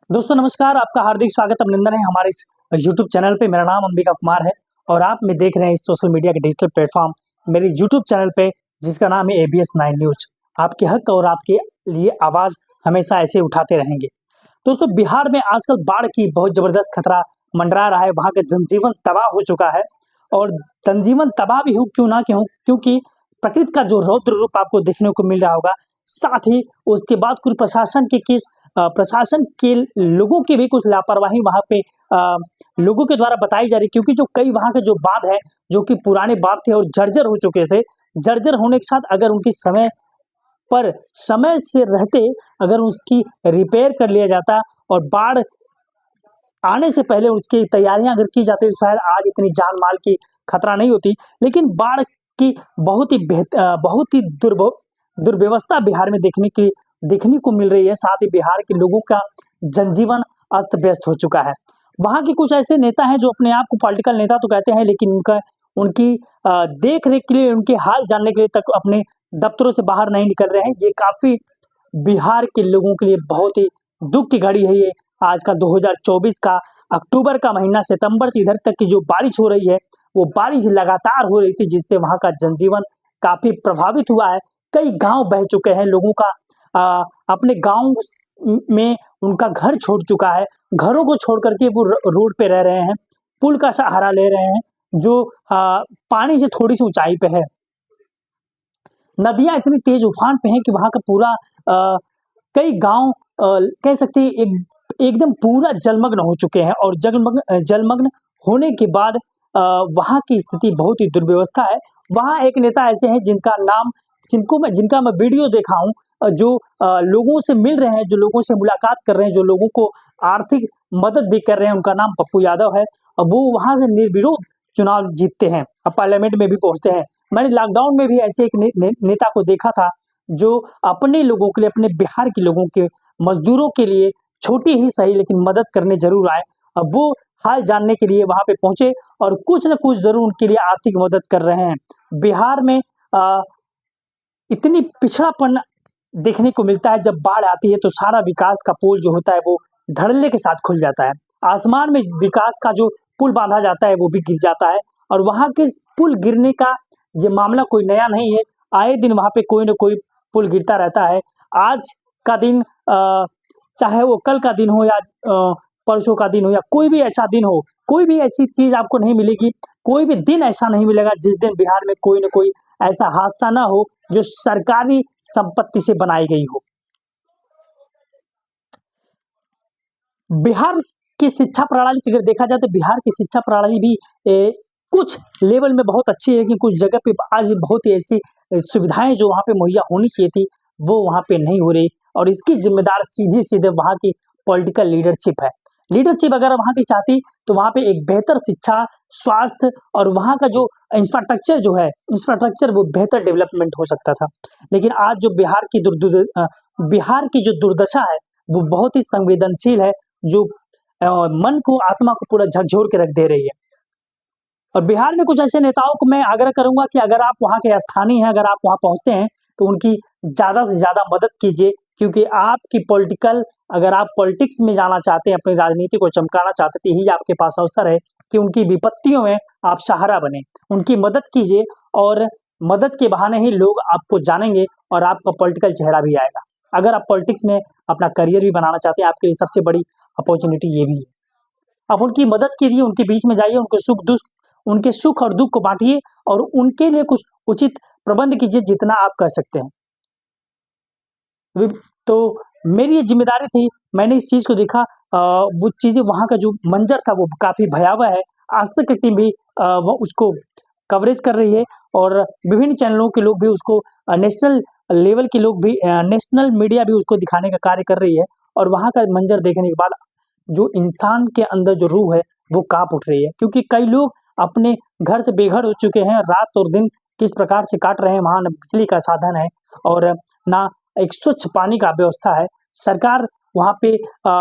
दोस्तों नमस्कार, आपका हार्दिक स्वागत अभिनंदन है हमारे इस यूट्यूब चैनल पे। मेरा नाम अंबिका कुमार है और आप में देख रहे हैं इस सोशल मीडिया के डिजिटल प्लेटफॉर्म मेरे यूट्यूब चैनल पे, जिसका नाम है ABS 9 न्यूज। आपके हक और आपके लिए आवाज़ हमेशा ऐसे उठाते रहेंगे। दोस्तों, बिहार में आजकल बाढ़ की बहुत ज़बरदस्त खतरा मंडरा रहा है। वहाँ का जनजीवन तबाह हो चुका है और जनजीवन तबाह भी हो क्यों ना क्यों, क्योंकि प्रकृति का जो रौद्र रूप आपको देखने को मिल रहा होगा, साथ ही उसके बाद कुछ प्रशासन के लोगों की भी कुछ लापरवाही वहाँ पे लोगों के द्वारा बताई जा रही है, क्योंकि जो कई वहाँ के जो बाँध है, जो कि पुराने बाँध थे और जर्जर हो चुके थे। जर्जर होने के साथ अगर उनकी समय से रहते अगर उसकी रिपेयर कर लिया जाता और बाढ़ आने से पहले उसकी तैयारियां अगर की जाती तो शायद आज इतनी जान माल की खतरा नहीं होती। लेकिन बाढ़ की बहुत ही दुर्व्यवस्था बिहार में देखने को मिल रही है। साथ ही बिहार के लोगों का जनजीवन अस्त व्यस्त हो चुका है। वहाँ के कुछ ऐसे नेता हैं जो अपने आप को पॉलिटिकल नेता तो कहते हैं, लेकिन उनकी देख रेख के लिए, उनके हाल जानने के लिए तक अपने दफ्तरों से बाहर नहीं निकल रहे हैं। ये काफी बिहार के लोगों के लिए बहुत ही दुख की घड़ी है। ये आज का 2024 का अक्टूबर का महीना, सितंबर से इधर तक की जो बारिश हो रही है, वो बारिश लगातार हो रही थी, जिससे वहाँ का जनजीवन काफी प्रभावित हुआ है। कई गांव बह चुके हैं, लोगों का अपने गांव में उनका घर छोड़ चुका है। घरों को छोड़ करके वो रोड पे रह रहे हैं, पुल का सहारा ले रहे हैं, जो पानी से थोड़ी सी ऊंचाई पे है। नदियां इतनी तेज उफान पे हैं कि वहां का पूरा कई गांव कह सकते हैं एकदम पूरा जलमग्न हो चुके हैं। और जलमग्न होने के बाद वहां की स्थिति बहुत ही दुर्व्यवस्था है। वहां एक नेता ऐसे हैं जिनका मैं वीडियो देखा हूं, जो लोगों से मिल रहे हैं, जो लोगों से मुलाकात कर रहे हैं, जो लोगों को आर्थिक मदद भी कर रहे हैं। उनका नाम पप्पू यादव है और वो वहां से निर्विरोध चुनाव जीतते हैं और पार्लियामेंट में भी पहुंचते हैं। मैंने लॉकडाउन में भी ऐसे एक नेता को देखा था, जो अपने लोगों के लिए, अपने बिहार के लोगों के मजदूरों के लिए छोटी ही सही लेकिन मदद करने जरूर आए। अब वो हाल जानने के लिए वहां पे पहुंचे और कुछ न कुछ जरूर उनके लिए आर्थिक मदद कर रहे हैं। बिहार में इतनी पिछड़ापन देखने को मिलता है। जब बाढ़ आती है तो सारा विकास का पुल जो होता है वो धड़ल्ले के साथ खुल जाता है। आसमान में विकास का जो पुल बांधा जाता है वो भी गिर जाता है। और वहां के पुल गिरने का ये मामला कोई नया नहीं है। आए दिन वहां पे कोई ना कोई पुल गिरता रहता है। आज का दिन चाहे वो कल का दिन हो या परसों का दिन हो या कोई भी ऐसा दिन हो, कोई भी ऐसी चीज आपको नहीं मिलेगी, कोई भी दिन ऐसा नहीं मिलेगा जिस दिन बिहार में कोई ना कोई ऐसा हादसा ना हो जो सरकारी संपत्ति से बनाई गई हो। बिहार की शिक्षा प्रणाली की अगर देखा जाए तो बिहार की शिक्षा प्रणाली भी कुछ लेवल में बहुत अच्छी है, लेकिन कुछ जगह पे आज भी बहुत ही ऐसी सुविधाएं जो वहाँ पे मुहैया होनी चाहिए थी वो वहाँ पे नहीं हो रही। और इसकी जिम्मेदार सीधे सीधे वहाँ की पॉलिटिकल लीडरशिप है। लीडरशिप अगर वहाँ की चाहती तो वहाँ पे एक बेहतर शिक्षा, स्वास्थ्य और वहाँ का जो इंफ्रास्ट्रक्चर वो बेहतर डेवलपमेंट हो सकता था। लेकिन आज जो बिहार की जो दुर्दशा है वो बहुत ही संवेदनशील है, जो मन को, आत्मा को पूरा झकझोर के रख दे रही है। और बिहार में कुछ ऐसे नेताओं को मैं आग्रह करूंगा कि अगर आप वहाँ के स्थानीय हैं, अगर आप वहाँ पहुँचते हैं तो उनकी ज़्यादा से ज़्यादा मदद कीजिए, क्योंकि अगर आप पॉलिटिक्स में जाना चाहते हैं, अपनी राजनीति को चमकाना चाहते हैं, तो यही आपके पास अवसर है कि उनकी विपत्तियों में आप सहारा बने, उनकी मदद कीजिए। और मदद के बहाने ही लोग आपको जानेंगे और आपका पॉलिटिकल चेहरा भी आएगा। अगर आप पॉलिटिक्स में अपना करियर भी बनाना चाहते हैं, आपके लिए सबसे बड़ी अपॉर्चुनिटी ये भी है। आप उनकी मदद कीजिए, उनके बीच में जाइए, उनके सुख और दुख को बांटिए और उनके लिए कुछ उचित प्रबंध कीजिए जितना आप कर सकते हैं। तो मेरी ये जिम्मेदारी थी, मैंने इस चीज को देखा। वो चीजें, वहां का जो मंजर था वो काफी भयावह है। आज तक की टीम भी वो उसको कवरेज कर रही है और विभिन्न चैनलों के लोग भी उसको, नेशनल लेवल के लोग भी, नेशनल मीडिया भी उसको दिखाने का कार्य कर रही है। और वहां का मंजर देखने के बाद जो इंसान के अंदर जो रूह है वो कांप उठ रही है, क्योंकि कई लोग अपने घर से बेघर हो चुके हैं। रात और दिन किस प्रकार से काट रहे हैं। वहां न बिजली का साधन है और ना एक स्वच्छ पानी का व्यवस्था है। सरकार वहाँ पे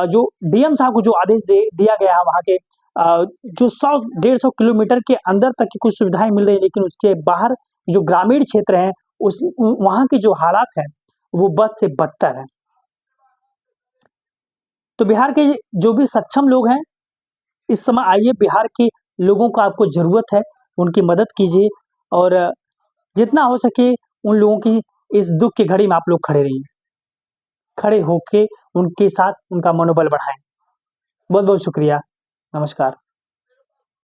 जो डीएम साहब को जो आदेश दिया गया है, वहाँ के जो 100-150 किलोमीटर के अंदर तक की कुछ सुविधाएं मिल रही है, लेकिन उसके बाहर जो ग्रामीण क्षेत्र हैं वहाँ के जो हालात हैं वो बद से बदतर है। तो बिहार के जो भी सक्षम लोग हैं, इस समय आइए, बिहार के लोगों को आपको ज़रूरत है, उनकी मदद कीजिए और जितना हो सके उन लोगों की इस दुख की घड़ी में आप लोग खड़े रहिए, खड़े होके उनके साथ उनका मनोबल बढ़ाएं। बहुत बहुत शुक्रिया, नमस्कार।